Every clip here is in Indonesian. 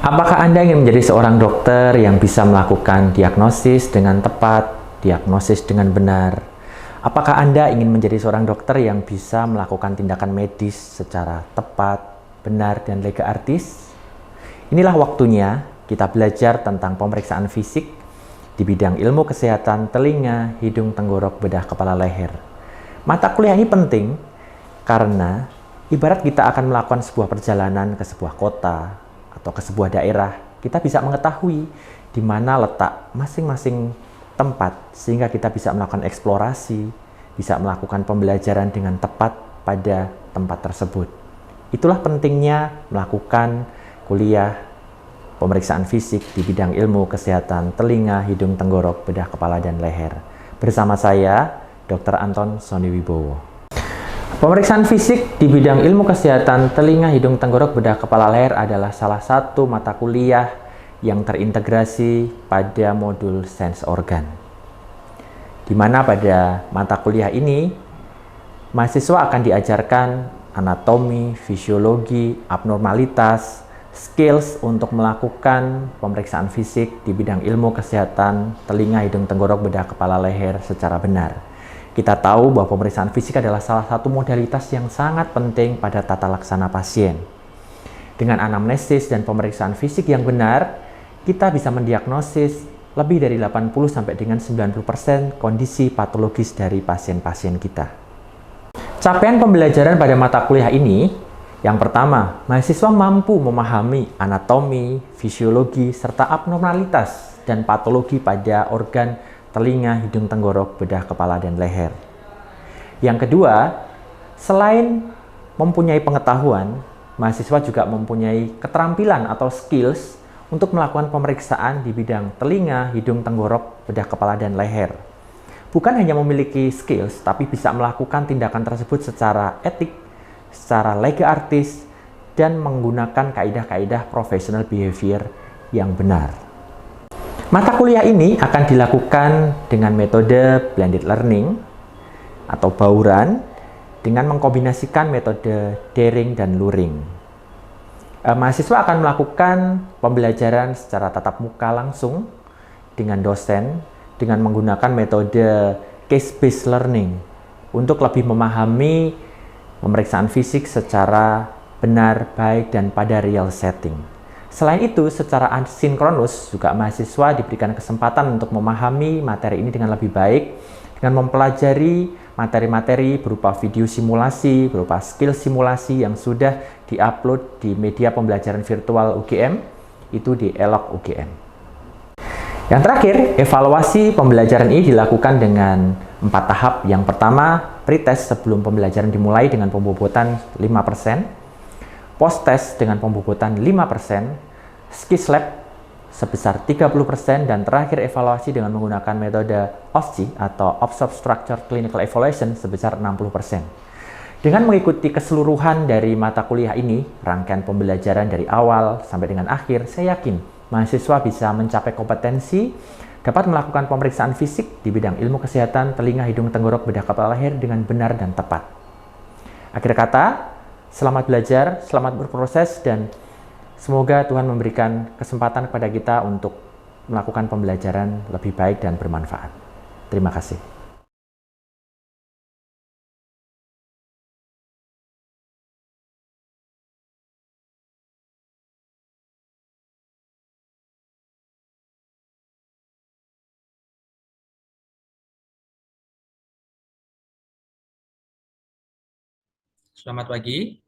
Apakah Anda ingin menjadi seorang dokter yang bisa melakukan diagnosis dengan tepat, diagnosis dengan benar? Apakah Anda ingin menjadi seorang dokter yang bisa melakukan tindakan medis secara tepat, benar, dan lega artis? Inilah waktunya kita belajar tentang pemeriksaan fisik di bidang ilmu kesehatan telinga, hidung, tenggorok, bedah, kepala, leher. Mata kuliah ini penting karena ibarat kita akan melakukan sebuah perjalanan ke sebuah kota atau ke sebuah daerah, kita bisa mengetahui di mana letak masing-masing tempat sehingga kita bisa melakukan eksplorasi, bisa melakukan pembelajaran dengan tepat pada tempat tersebut. Itulah pentingnya melakukan kuliah pemeriksaan fisik di bidang ilmu kesehatan telinga, hidung, tenggorok, bedah, kepala, dan leher. Bersama saya, Dr. Anton Sony Wibowo. Pemeriksaan fisik di bidang ilmu kesehatan telinga, hidung, tenggorok, bedah, kepala, leher adalah salah satu mata kuliah yang terintegrasi pada modul Sense Organ. Di mana pada mata kuliah ini, mahasiswa akan diajarkan anatomi, fisiologi, abnormalitas, skills untuk melakukan pemeriksaan fisik di bidang ilmu kesehatan telinga, hidung, tenggorok, bedah, kepala, leher secara benar. Kita tahu bahwa pemeriksaan fisik adalah salah satu modalitas yang sangat penting pada tata laksana pasien. Dengan anamnesis dan pemeriksaan fisik yang benar, kita bisa mendiagnosis lebih dari 80 sampai dengan 90% kondisi patologis dari pasien-pasien kita. Capaian pembelajaran pada mata kuliah ini, yang pertama, mahasiswa mampu memahami anatomi, fisiologi, serta abnormalitas dan patologi pada organ telinga, hidung, tenggorok, bedah, kepala, dan leher. Yang kedua, selain mempunyai pengetahuan, mahasiswa juga mempunyai keterampilan atau skills untuk melakukan pemeriksaan di bidang telinga, hidung, tenggorok, bedah, kepala, dan leher. Bukan hanya memiliki skills, tapi bisa melakukan tindakan tersebut secara etik, secara lega artis, dan menggunakan kaidah-kaidah professional behavior yang benar. Mata kuliah ini akan dilakukan dengan metode blended learning atau bauran dengan mengkombinasikan metode daring dan luring. Mahasiswa akan melakukan pembelajaran secara tatap muka langsung dengan dosen dengan menggunakan metode case-based learning untuk lebih memahami pemeriksaan fisik secara benar, baik, dan pada real setting. Selain itu, secara asinkronus juga mahasiswa diberikan kesempatan untuk memahami materi ini dengan lebih baik dengan mempelajari materi-materi berupa video simulasi, berupa skill simulasi yang sudah diupload di media pembelajaran virtual UGM, itu di Elok UGM. Yang terakhir, evaluasi pembelajaran ini dilakukan dengan 4 tahap. Yang pertama, pretest sebelum pembelajaran dimulai dengan pembobotan 5%. Post-test dengan pembobotan 5%, skills lab sebesar 30%, dan terakhir evaluasi dengan menggunakan metode OSCE atau Observed Structure Clinical Evaluation sebesar 60%. Dengan mengikuti keseluruhan dari mata kuliah ini, rangkaian pembelajaran dari awal sampai dengan akhir, saya yakin mahasiswa bisa mencapai kompetensi dapat melakukan pemeriksaan fisik di bidang ilmu kesehatan telinga, hidung, tenggorok, bedah, kepala, leher dengan benar dan tepat. Akhir kata, selamat belajar, selamat berproses, dan semoga Tuhan memberikan kesempatan kepada kita untuk melakukan pembelajaran lebih baik dan bermanfaat. Terima kasih. Selamat pagi.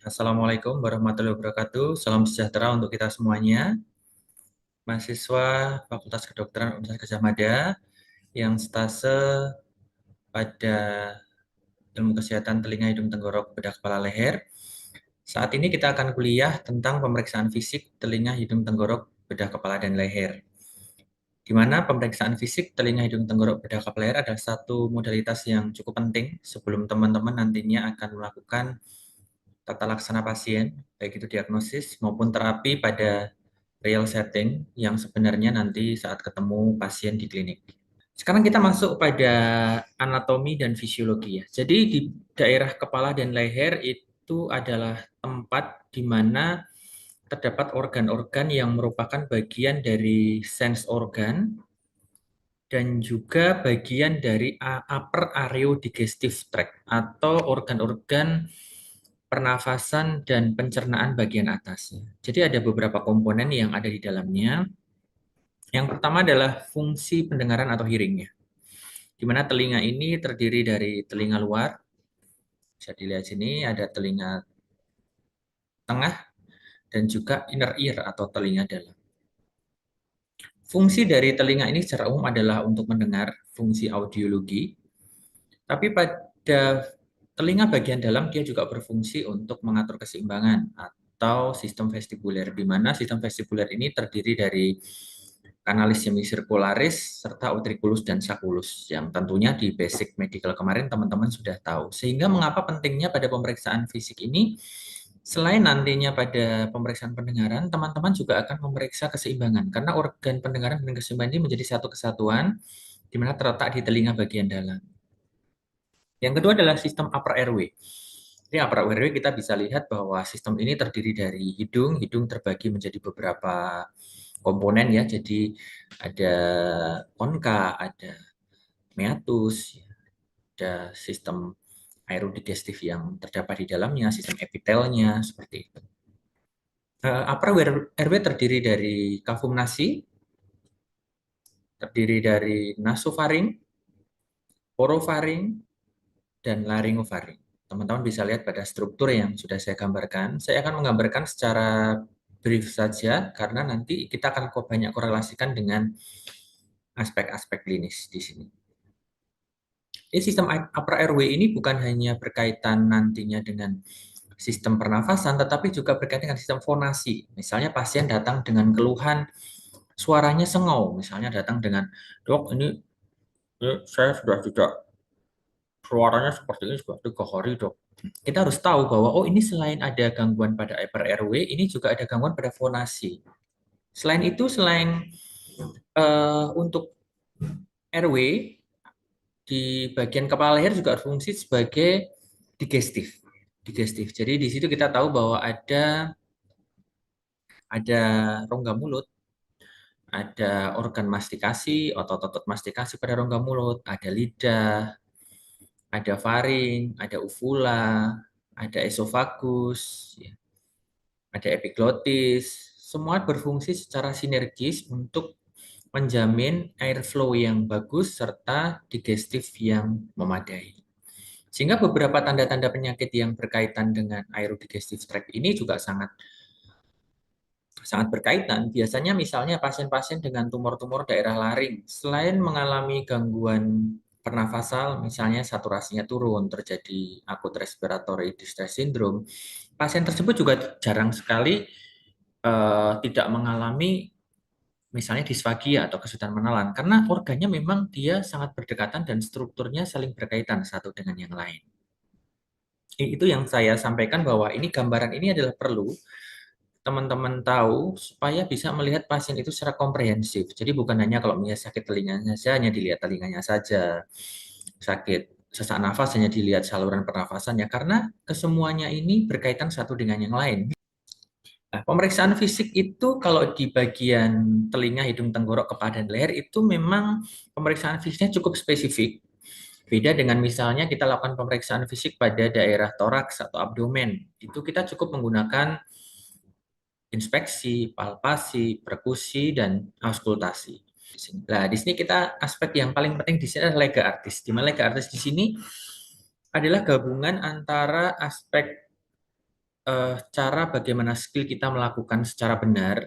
Assalamualaikum warahmatullahi wabarakatuh. Salam sejahtera untuk kita semuanya. Mahasiswa Fakultas Kedokteran Universitas Gadjah Mada yang stase pada ilmu kesehatan telinga, hidung, tenggorok, bedah, kepala, leher. Saat ini kita akan kuliah tentang pemeriksaan fisik telinga, hidung, tenggorok, bedah, kepala, dan leher. Di mana pemeriksaan fisik telinga, hidung, tenggorok, bedah, kepala, leher adalah satu modalitas yang cukup penting sebelum teman-teman nantinya akan melakukan tata laksana pasien, baik itu diagnosis maupun terapi pada real setting yang sebenarnya nanti saat ketemu pasien di klinik. Sekarang kita masuk pada anatomi dan fisiologi ya. Jadi di daerah kepala dan leher itu adalah tempat di mana terdapat organ-organ yang merupakan bagian dari sense organ dan juga bagian dari upper areodigestive tract atau organ-organ pernafasan dan pencernaan bagian atasnya. Jadi ada beberapa komponen yang ada di dalamnya. Yang pertama adalah fungsi pendengaran atau hearingnya, di mana telinga ini terdiri dari telinga luar, bisa dilihat sini ada telinga tengah, dan juga inner ear atau telinga dalam. Fungsi dari telinga ini secara umum adalah untuk mendengar, fungsi audiologi, tapi pada telinga bagian dalam dia juga berfungsi untuk mengatur keseimbangan atau sistem vestibuler, di mana sistem vestibuler ini terdiri dari kanalis semisirkularis serta utriculus dan sacculus yang tentunya di basic medical kemarin teman-teman sudah tahu. Sehingga mengapa pentingnya pada pemeriksaan fisik ini, selain nantinya pada pemeriksaan pendengaran, teman-teman juga akan memeriksa keseimbangan karena organ pendengaran dan keseimbangan ini menjadi satu kesatuan di mana terletak di telinga bagian dalam. Yang kedua adalah sistem upper airway. Jadi upper airway kita bisa lihat bahwa sistem ini terdiri dari hidung. Hidung terbagi menjadi beberapa komponen ya. Jadi ada konka, ada meatus, ada sistem aerodigestif yang terdapat di dalamnya, sistem epitelnya seperti itu. Upper airway terdiri dari kavum nasi, terdiri dari nasofaring, orofaring, dan laryngofaring. Teman-teman bisa lihat pada struktur yang sudah saya gambarkan. Saya akan menggambarkan secara brief saja karena nanti kita akan banyak korelasikan dengan aspek-aspek klinis di sini. Jadi sistem upper airway ini bukan hanya berkaitan nantinya dengan sistem pernafasan, tetapi juga berkaitan dengan sistem fonasi. Misalnya pasien datang dengan keluhan suaranya sengau, misalnya datang dengan, dok ini saya sudah tidak, suaranya seperti ini sudah 3 hari dok. Kita harus tahu bahwa oh ini selain ada gangguan pada upper airway, ini juga ada gangguan pada fonasi. Selain itu, selain untuk airway, di bagian kepala leher juga berfungsi sebagai digestif. Digestif. Jadi di situ kita tahu bahwa ada rongga mulut, ada organ mastikasi, otot-otot mastikasi pada rongga mulut, ada lidah, ada faring, ada uvula, ada esofagus, ya, ada epiglotis. Semua berfungsi secara sinergis untuk menjamin airflow yang bagus serta digestif yang memadai. Sehingga beberapa tanda-tanda penyakit yang berkaitan dengan aerodigestive tract ini juga sangat sangat berkaitan. Biasanya misalnya pasien-pasien dengan tumor-tumor daerah laring, selain mengalami gangguan pernafasan, misalnya saturasinya turun, terjadi acute respiratory distress syndrome, pasien tersebut juga jarang sekali tidak mengalami misalnya disfagia atau kesulitan menelan, karena organnya memang dia sangat berdekatan dan strukturnya saling berkaitan satu dengan yang lain. Itu yang saya sampaikan bahwa ini gambaran ini adalah perlu teman-teman tahu supaya bisa melihat pasien itu secara komprehensif. Jadi bukan hanya kalau punya sakit telinganya saja, hanya dilihat telinganya saja. Sakit sesak nafas hanya dilihat saluran pernafasannya, karena kesemuanya ini berkaitan satu dengan yang lain. Nah, pemeriksaan fisik itu kalau di bagian telinga, hidung, tenggorok, kepala, dan leher itu memang pemeriksaan fisiknya cukup spesifik. Beda dengan misalnya kita lakukan pemeriksaan fisik pada daerah toraks atau abdomen. Itu kita cukup menggunakan inspeksi, palpasi, perkusi, dan auskultasi. Nah, di sini kita aspek yang paling penting di sini adalah lega artis. Di mana lega artis di sini adalah gabungan antara aspek cara bagaimana skill kita melakukan secara benar,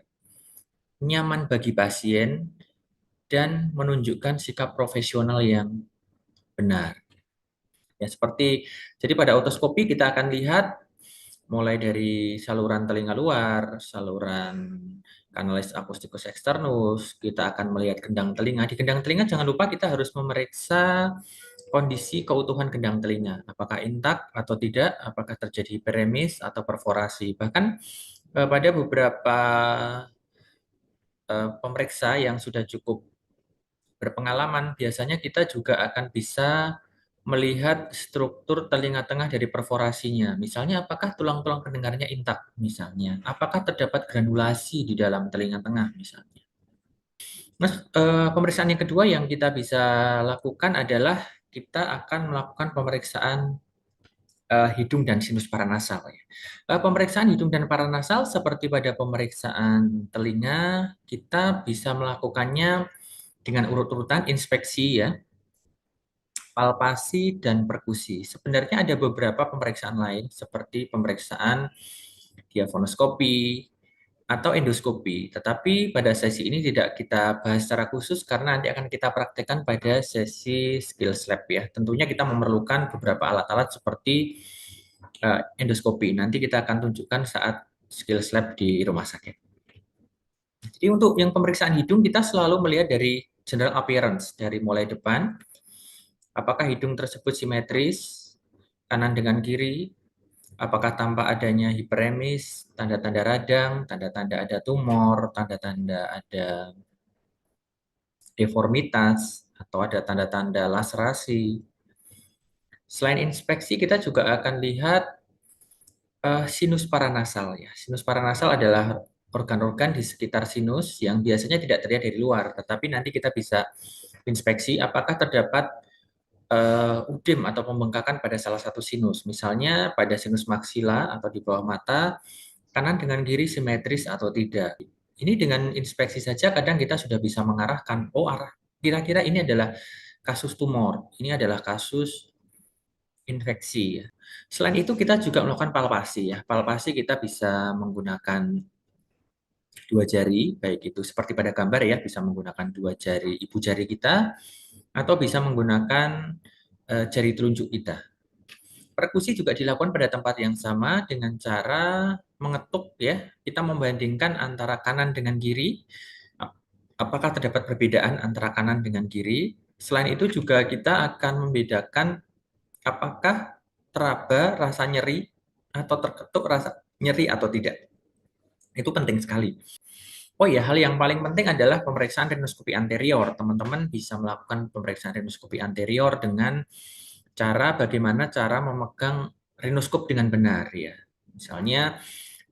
nyaman bagi pasien, dan menunjukkan sikap profesional yang benar. Ya, jadi pada otoskopi kita akan lihat mulai dari saluran telinga luar, saluran kanalis akustikus externus, kita akan melihat gendang telinga. Di gendang telinga jangan lupa kita harus memeriksa kondisi keutuhan gendang telinga, apakah intak atau tidak, apakah terjadi hiperemis atau perforasi. Bahkan pada beberapa pemeriksa yang sudah cukup berpengalaman, biasanya kita juga akan bisa melihat struktur telinga tengah dari perforasinya. Misalnya, apakah tulang-tulang pendengarnya intak, misalnya. Apakah terdapat granulasi di dalam telinga tengah, misalnya. Mas, pemeriksaan yang kedua yang kita bisa lakukan adalah kita akan melakukan pemeriksaan hidung dan sinus paranasal. Ya. Pemeriksaan hidung dan paranasal seperti pada pemeriksaan telinga, kita bisa melakukannya dengan urut-urutan inspeksi ya, palpasi dan perkusi. Sebenarnya ada beberapa pemeriksaan lain seperti pemeriksaan diafragmoskopi atau endoskopi. Tetapi pada sesi ini tidak kita bahas secara khusus karena nanti akan kita praktekkan pada sesi skills lab ya. Tentunya kita memerlukan beberapa alat-alat seperti endoskopi. Nanti kita akan tunjukkan saat skills lab di rumah sakit. Jadi untuk yang pemeriksaan hidung kita selalu melihat dari general appearance, dari mulai depan, apakah hidung tersebut simetris, kanan dengan kiri, apakah tanpa adanya hiperemis, tanda-tanda radang, tanda-tanda ada tumor, tanda-tanda ada deformitas, atau ada tanda-tanda laserasi. Selain inspeksi, kita juga akan lihat sinus paranasal ya. Sinus paranasal adalah organ-organ di sekitar sinus yang biasanya tidak terlihat dari luar, tetapi nanti kita bisa inspeksi apakah terdapat udem atau pembengkakan pada salah satu sinus. Misalnya pada sinus maksila atau di bawah mata, kanan dengan kiri simetris atau tidak. Ini dengan inspeksi saja kadang kita sudah bisa mengarahkan, oh arah kira-kira ini adalah kasus tumor, ini adalah kasus infeksi ya. Selain itu kita juga melakukan palpasi ya. Palpasi kita bisa menggunakan dua jari, baik itu seperti pada gambar ya, bisa menggunakan dua jari ibu jari kita atau bisa menggunakan jari telunjuk kita. Perkusi juga dilakukan pada tempat yang sama dengan cara mengetuk ya. Kita membandingkan antara kanan dengan kiri. Apakah terdapat perbedaan antara kanan dengan kiri? Selain itu juga kita akan membedakan apakah teraba rasa nyeri atau terketuk rasa nyeri atau tidak. Itu penting sekali. Oh ya, hal yang paling penting adalah pemeriksaan rinoskopi anterior. Teman-teman bisa melakukan pemeriksaan rinoskopi anterior dengan bagaimana cara memegang rinoskop dengan benar ya. Misalnya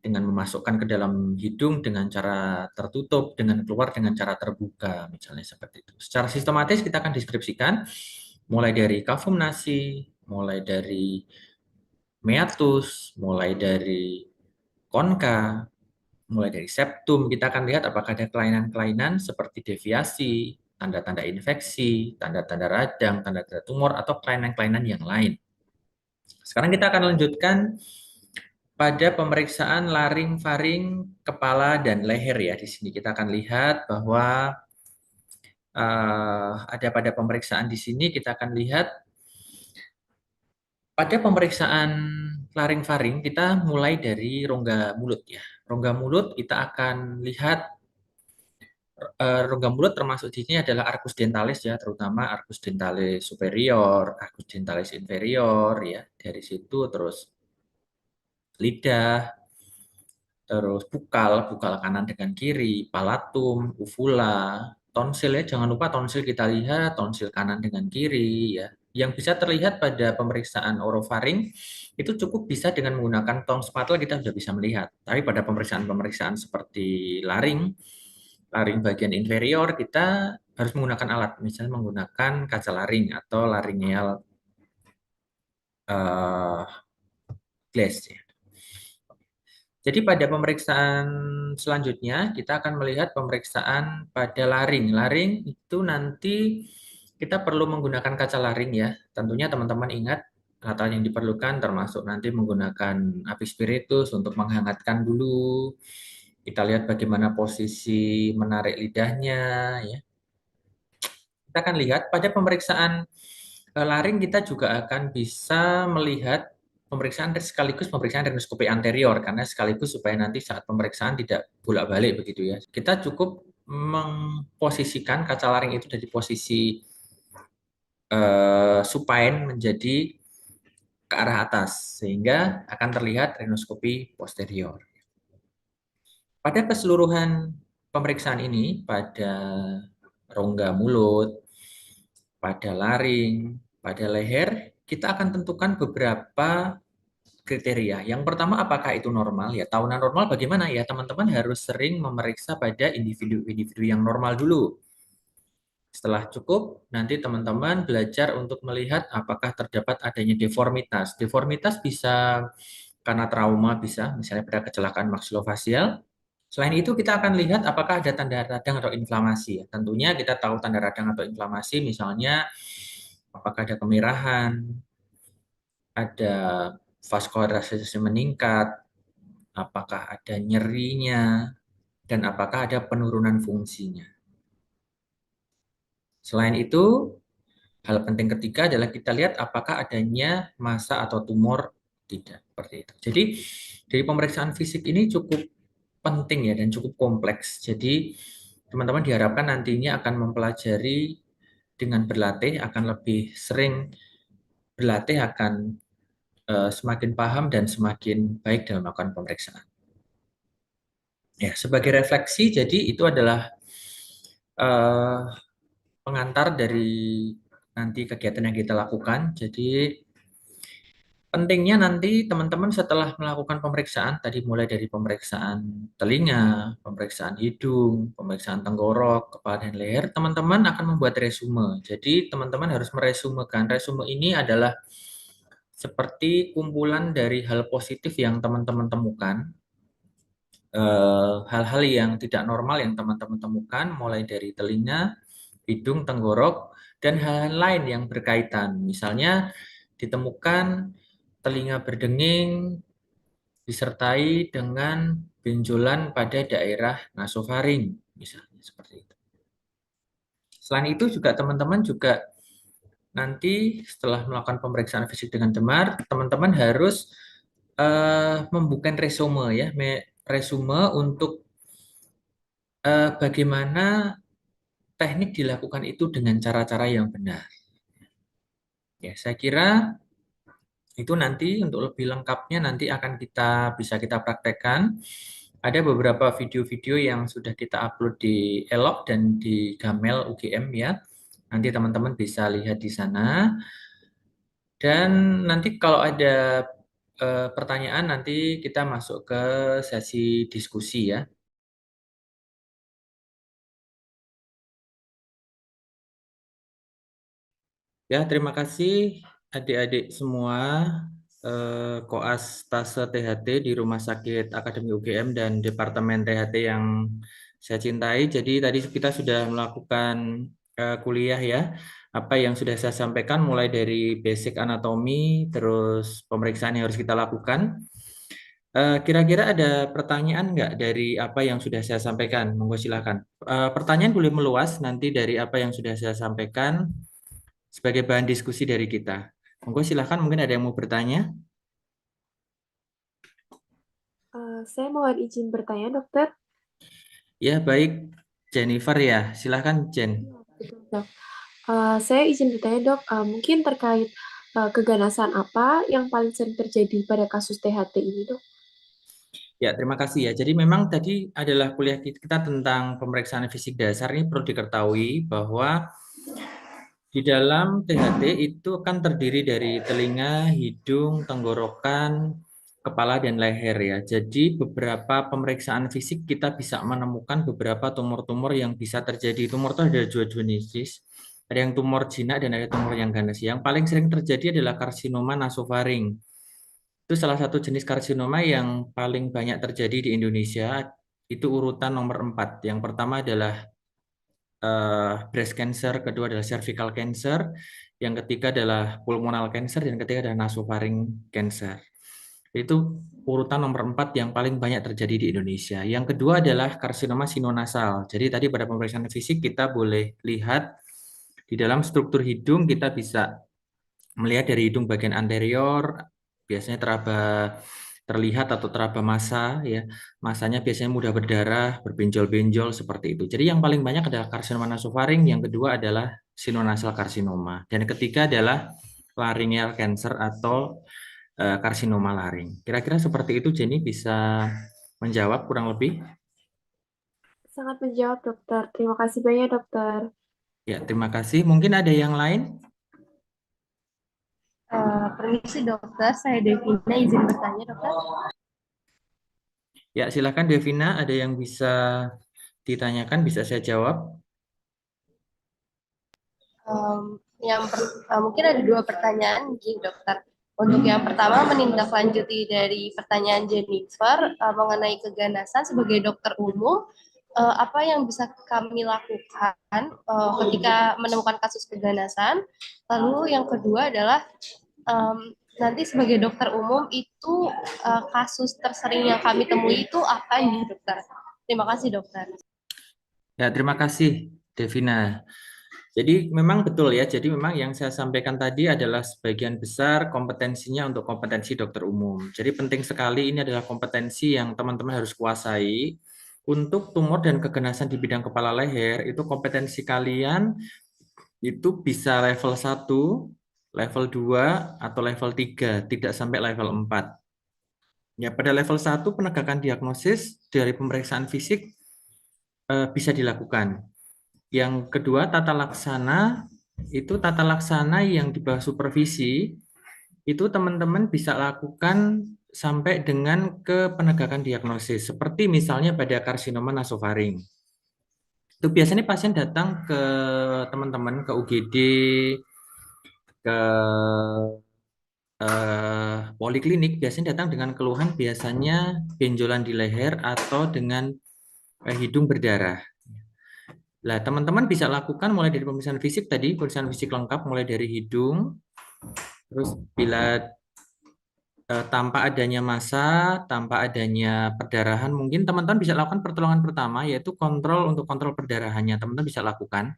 dengan memasukkan ke dalam hidung dengan cara tertutup, dengan keluar dengan cara terbuka, misalnya seperti itu. Secara sistematis kita akan deskripsikan mulai dari kavum nasi, mulai dari meatus, mulai dari konka, mulai dari septum, kita akan lihat apakah ada kelainan-kelainan seperti deviasi, tanda-tanda infeksi, tanda-tanda radang, tanda-tanda tumor, atau kelainan-kelainan yang lain. Sekarang kita akan lanjutkan pada pemeriksaan laring, faring, kepala, dan leher ya. Di sini kita akan lihat bahwa ada pada pemeriksaan di sini kita akan lihat pada pemeriksaan laring-faring kita mulai dari rongga mulut ya. Rongga mulut kita akan lihat rongga mulut termasuk di sini adalah arcus dentalis ya, terutama arcus dentalis superior, arcus dentalis inferior ya. Dari situ terus lidah, terus bukal, bukal kanan dengan kiri, palatum, uvula, tonsil ya, jangan lupa tonsil kita lihat, tonsil kanan dengan kiri ya. Yang bisa terlihat pada pemeriksaan orofaring itu cukup bisa dengan menggunakan tong spatula kita sudah bisa melihat. Tapi pada pemeriksaan-pemeriksaan seperti laring, laring bagian inferior kita harus menggunakan alat, misalnya menggunakan kaca laring atau laryngeal glass ya. Jadi pada pemeriksaan selanjutnya kita akan melihat pemeriksaan pada laring. Laring itu nanti kita perlu menggunakan kaca laring ya. Tentunya teman-teman ingat alat yang diperlukan termasuk nanti menggunakan api spiritus untuk menghangatkan dulu. Kita lihat bagaimana posisi menarik lidahnya ya. Kita akan lihat pada pemeriksaan laring kita juga akan bisa melihat pemeriksaan sekaligus pemeriksaan rinoskopi anterior karena sekaligus supaya nanti saat pemeriksaan tidak bolak-balik begitu ya. Kita cukup memposisikan kaca laring itu dari posisi supine menjadi ke arah atas sehingga akan terlihat rinoskopi posterior. Pada keseluruhan pemeriksaan ini pada rongga mulut, pada laring, pada leher, kita akan tentukan beberapa kriteria. Yang pertama, apakah itu normal? Ya, tahunan normal bagaimana? Ya, teman-teman harus sering memeriksa pada individu-individu yang normal dulu. Setelah cukup, nanti teman-teman belajar untuk melihat apakah terdapat adanya deformitas. Deformitas bisa karena trauma, bisa misalnya pada kecelakaan maksilofasial. Selain itu, kita akan lihat apakah ada tanda radang atau inflamasi. Tentunya kita tahu tanda radang atau inflamasi, misalnya apakah ada kemerahan, ada vaskularitasnya meningkat, apakah ada nyerinya, dan apakah ada penurunan fungsinya. Selain itu, hal penting ketiga adalah kita lihat apakah adanya massa atau tumor tidak. Seperti itu. Jadi, dari pemeriksaan fisik ini cukup penting ya dan cukup kompleks. Jadi, teman-teman diharapkan nantinya akan mempelajari dengan berlatih, akan lebih sering berlatih, akan semakin paham dan semakin baik dalam melakukan pemeriksaan. Ya, sebagai refleksi, jadi itu adalah eh, pengantar dari nanti kegiatan yang kita lakukan. Jadi pentingnya nanti teman-teman setelah melakukan pemeriksaan, tadi mulai dari pemeriksaan telinga, pemeriksaan hidung, pemeriksaan tenggorok, kepala dan leher, teman-teman akan membuat resume. Jadi teman-teman harus meresumekan. Resume ini adalah seperti kumpulan dari hal positif yang teman-teman temukan, hal-hal yang tidak normal yang teman-teman temukan, mulai dari telinga, hidung, tenggorok, dan hal-hal lain yang berkaitan. Misalnya ditemukan telinga berdenging disertai dengan benjolan pada daerah nasofaring, misalnya seperti itu. Selain itu juga teman-teman juga nanti setelah melakukan pemeriksaan fisik dengan demar, teman-teman harus membuka resume ya, resume untuk bagaimana teknik dilakukan itu dengan cara-cara yang benar. Ya, saya kira itu nanti untuk lebih lengkapnya nanti akan bisa kita praktekkan. Ada beberapa video-video yang sudah kita upload di Elok dan di Gamel UGM ya. Nanti teman-teman bisa lihat di sana. Dan nanti kalau ada pertanyaan nanti kita masuk ke sesi diskusi ya. Ya, terima kasih adik-adik semua, koas Tase THT di Rumah Sakit Akademi UGM dan Departemen THT yang saya cintai. Jadi tadi kita sudah melakukan kuliah ya. Apa yang sudah saya sampaikan mulai dari basic anatomi, terus pemeriksaan yang harus kita lakukan. Kira-kira ada pertanyaan nggak dari apa yang sudah saya sampaikan? Monggo silakan. Pertanyaan boleh meluas nanti dari apa yang sudah saya sampaikan sebagai bahan diskusi dari kita. Monggo silahkan, mungkin ada yang mau bertanya. Saya mohon izin bertanya, dokter. Ya, baik. Jennifer ya, silahkan Jen. Iya, betul, dok. Saya izin bertanya, dok. Mungkin terkait keganasan apa yang paling sering terjadi pada kasus THT ini, dok? Ya, terima kasih ya. Jadi memang tadi adalah kuliah kita tentang pemeriksaan fisik dasar. Ini perlu diketahui bahwa di dalam THT itu kan terdiri dari telinga, hidung, tenggorokan, kepala, dan leher ya. Jadi beberapa pemeriksaan fisik kita bisa menemukan beberapa tumor-tumor yang bisa terjadi. Tumor itu ada dua jenis. Ada yang tumor jinak dan ada tumor yang ganas. Yang paling sering terjadi adalah karsinoma nasofaring. Itu salah satu jenis karsinoma yang paling banyak terjadi di Indonesia. Itu urutan nomor 4. Yang pertama adalah breast cancer, kedua adalah cervical cancer, yang ketiga adalah pulmonal cancer, dan ketiga adalah nasofaring cancer. Itu urutan nomor 4 yang paling banyak terjadi di Indonesia. Yang kedua adalah karsinoma sinonasal. Jadi tadi pada pemeriksaan fisik kita boleh lihat di dalam struktur hidung kita bisa melihat dari hidung bagian anterior, biasanya terlihat atau teraba massa ya. Massanya biasanya mudah berdarah, berbenjol-benjol seperti itu. Jadi yang paling banyak adalah karsinoma nasofaring, yang kedua adalah sinonasal karsinoma, dan ketiga adalah laryngeal cancer atau karsinoma laring. Kira-kira seperti itu, Jenny bisa menjawab kurang lebih? Sangat menjawab, dokter. Terima kasih banyak, dokter. Ya, terima kasih. Mungkin ada yang lain? Permisi dokter, saya Devina izin bertanya dokter. Ya, silakan Devina, ada yang bisa ditanyakan, bisa saya jawab. Mungkin ada dua pertanyaan nih dokter. Untuk yang pertama menindaklanjuti dari pertanyaan Jennifer mengenai keganasan sebagai dokter umum, apa yang bisa kami lakukan ketika menemukan kasus keganasan? Lalu yang kedua adalah nanti sebagai dokter umum itu kasus tersering yang kami temui itu apa nih dokter? Terima kasih dokter. Ya, terima kasih Devina. Jadi memang betul ya, jadi memang yang saya sampaikan tadi adalah sebagian besar kompetensinya untuk kompetensi dokter umum. Jadi penting sekali ini adalah kompetensi yang teman-teman harus kuasai. Untuk tumor dan keganasan di bidang kepala leher, itu kompetensi kalian itu bisa level 1, level 2, atau level 3, tidak sampai level 4. Ya, pada level 1 penegakan diagnosis dari pemeriksaan fisik bisa dilakukan. Yang kedua, tata laksana, itu tata laksana yang di bawah supervisi, itu teman-teman bisa lakukan sampai dengan ke penegakan diagnosis. Seperti misalnya pada karsinoma nasofaring. Itu biasanya pasien datang ke teman-teman, ke UGD, ke poliklinik, biasanya datang dengan keluhan biasanya benjolan di leher atau dengan hidung berdarah. Nah, teman-teman bisa lakukan mulai dari pemeriksaan fisik tadi, pemeriksaan fisik lengkap mulai dari hidung. Terus bila tanpa adanya massa, tanpa adanya perdarahan, mungkin teman-teman bisa lakukan pertolongan pertama yaitu untuk kontrol perdarahannya. Teman-teman bisa lakukan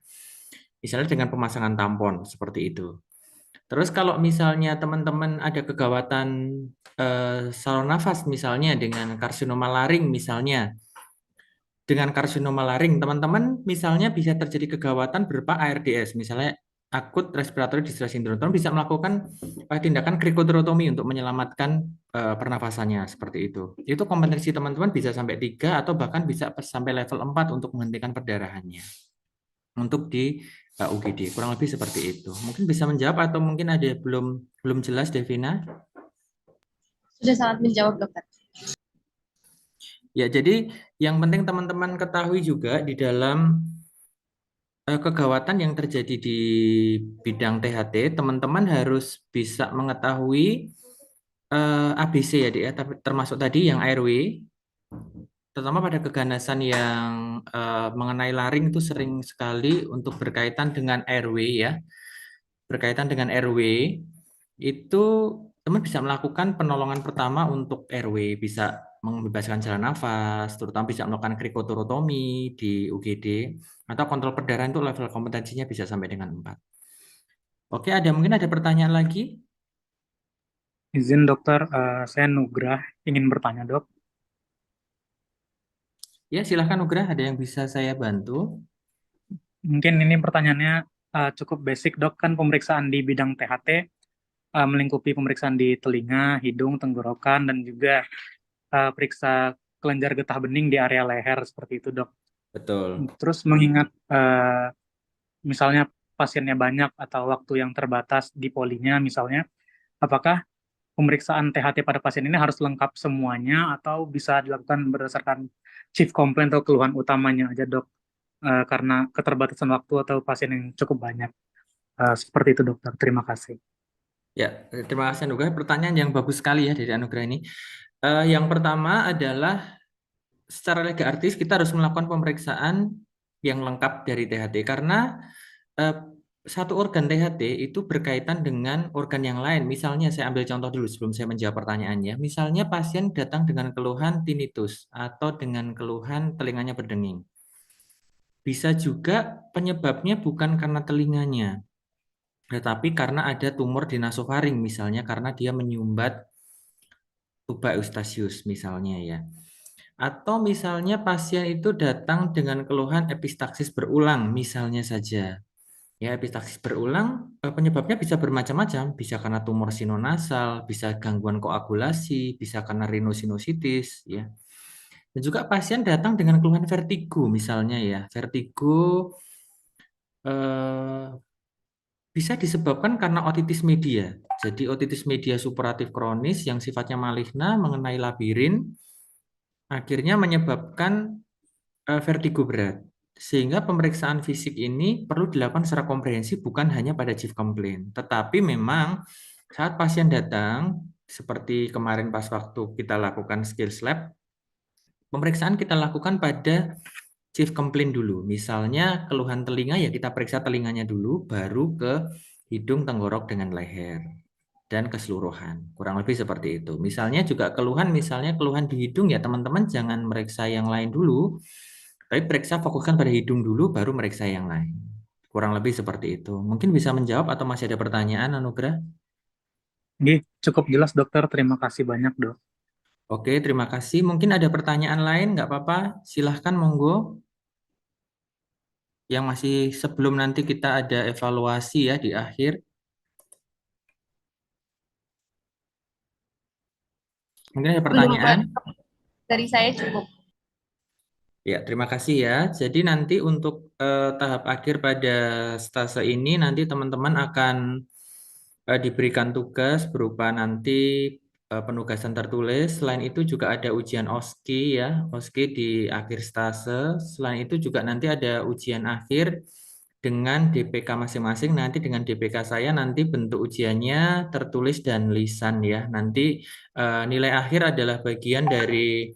misalnya dengan pemasangan tampon seperti itu. Terus kalau misalnya teman-teman ada kegawatan saluran nafas misalnya dengan karsinoma laring misalnya, dengan karsinoma laring, teman-teman misalnya bisa terjadi kegawatan berupa ARDS, misalnya akut respiratory distress syndrome. Teman bisa melakukan tindakan krikoterotomi untuk menyelamatkan pernafasannya seperti itu. Itu kompetensi teman-teman bisa sampai 3 atau bahkan bisa sampai level 4 untuk menghentikan perdarahannya. Untuk di UGD, kurang lebih seperti itu. Mungkin bisa menjawab atau mungkin ada belum jelas, Devina? Sudah sangat menjawab dokter. Ya, jadi yang penting teman-teman ketahui juga di dalam kegawatan yang terjadi di bidang THT, teman-teman harus bisa mengetahui ABC ya, Dik, ya, termasuk tadi yang airway, terutama pada keganasan yang mengenai laring itu sering sekali untuk berkaitan dengan airway ya. Berkaitan dengan airway, itu teman bisa melakukan penolongan pertama untuk airway, bisa membebaskan jalan nafas, terutama bisa melakukan krikoterotomi di UGD, atau kontrol perdarahan itu level kompetensinya bisa sampai dengan 4. Oke, mungkin ada pertanyaan lagi? Izin dokter, saya Nugrah ingin bertanya dok. Ya, silahkan Nugrah, ada yang bisa saya bantu? Mungkin ini pertanyaannya cukup basic dok, kan pemeriksaan di bidang THT melingkupi pemeriksaan di telinga, hidung, tenggorokan, dan juga periksa kelenjar getah bening di area leher seperti itu dok. Betul. Terus mengingat misalnya pasiennya banyak atau waktu yang terbatas di polinya misalnya, apakah pemeriksaan THT pada pasien ini harus lengkap semuanya atau bisa dilakukan berdasarkan chief complaint atau keluhan utamanya aja dok, karena keterbatasan waktu atau pasien yang cukup banyak. Seperti itu dokter, terima kasih. Ya, terima kasih Anugrah. Pertanyaan yang bagus sekali ya dari Anugrah ini. Yang pertama adalah secara lega artis kita harus melakukan pemeriksaan yang lengkap dari THT karena satu organ THT itu berkaitan dengan organ yang lain. Misalnya saya ambil contoh dulu sebelum saya menjawab pertanyaannya. Misalnya pasien datang dengan keluhan tinnitus atau dengan keluhan telinganya berdenging. Bisa juga penyebabnya bukan karena telinganya, tetapi karena ada tumor di nasofaring misalnya karena dia menyumbat tuba eustasius misalnya ya. Atau misalnya pasien itu datang dengan keluhan epistaksis berulang misalnya saja. Ya, epistaksis berulang penyebabnya bisa bermacam-macam, bisa karena tumor sinonasal, bisa gangguan koagulasi, bisa karena rhinosinusitis ya. Dan juga pasien datang dengan keluhan vertigo misalnya ya. Vertigo bisa disebabkan karena otitis media. Jadi otitis media supuratif kronis yang sifatnya maligna mengenai labirin akhirnya menyebabkan vertigo berat. Sehingga pemeriksaan fisik ini perlu dilakukan secara komprehensif bukan hanya pada chief complaint. Tetapi memang saat pasien datang, seperti kemarin pas waktu kita lakukan skills lab, pemeriksaan kita lakukan pada chief complaint dulu. Misalnya keluhan telinga ya kita periksa telinganya dulu, baru ke hidung, tenggorok dengan leher dan keseluruhan. Kurang lebih seperti itu. Misalnya juga keluhan di hidung ya teman-teman jangan meriksa yang lain dulu, tapi periksa fokuskan pada hidung dulu baru meriksa yang lain. Kurang lebih seperti itu. Mungkin bisa menjawab atau masih ada pertanyaan, Anugrah? Nggih, cukup jelas dokter. Terima kasih banyak dok. Oke, terima kasih. Mungkin ada pertanyaan lain, nggak apa-apa. Silahkan, monggo. Yang masih sebelum nanti kita ada evaluasi ya di akhir. Mungkin ada Belum, pertanyaan? dari saya cukup. Ya, terima kasih ya. Jadi nanti untuk tahap akhir pada stase ini nanti teman-teman akan diberikan tugas berupa nanti penugasan tertulis. Selain itu juga ada ujian OSCE ya, OSCE di akhir stase. Selain itu juga nanti ada ujian akhir dengan DPK masing-masing. Nanti dengan DPK saya nanti bentuk ujiannya tertulis dan lisan ya. Nanti nilai akhir adalah bagian dari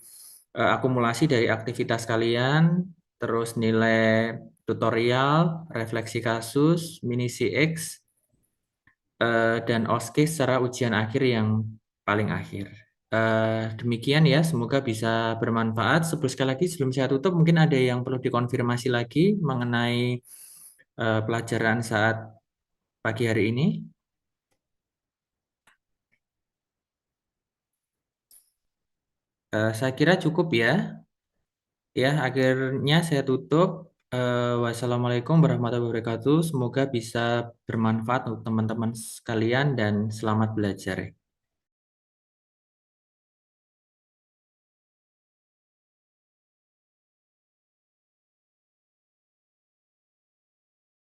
akumulasi dari aktivitas kalian, terus nilai tutorial, refleksi kasus, mini CX, dan OSCE secara ujian akhir yang paling akhir. Demikian ya, semoga bisa bermanfaat. Sekali lagi sebelum saya tutup, mungkin ada yang perlu dikonfirmasi lagi mengenai pelajaran saat pagi hari ini. Saya kira cukup ya. Ya, akhirnya saya tutup. Wassalamualaikum warahmatullahi wabarakatuh. Semoga bisa bermanfaat untuk teman-teman sekalian dan selamat belajar.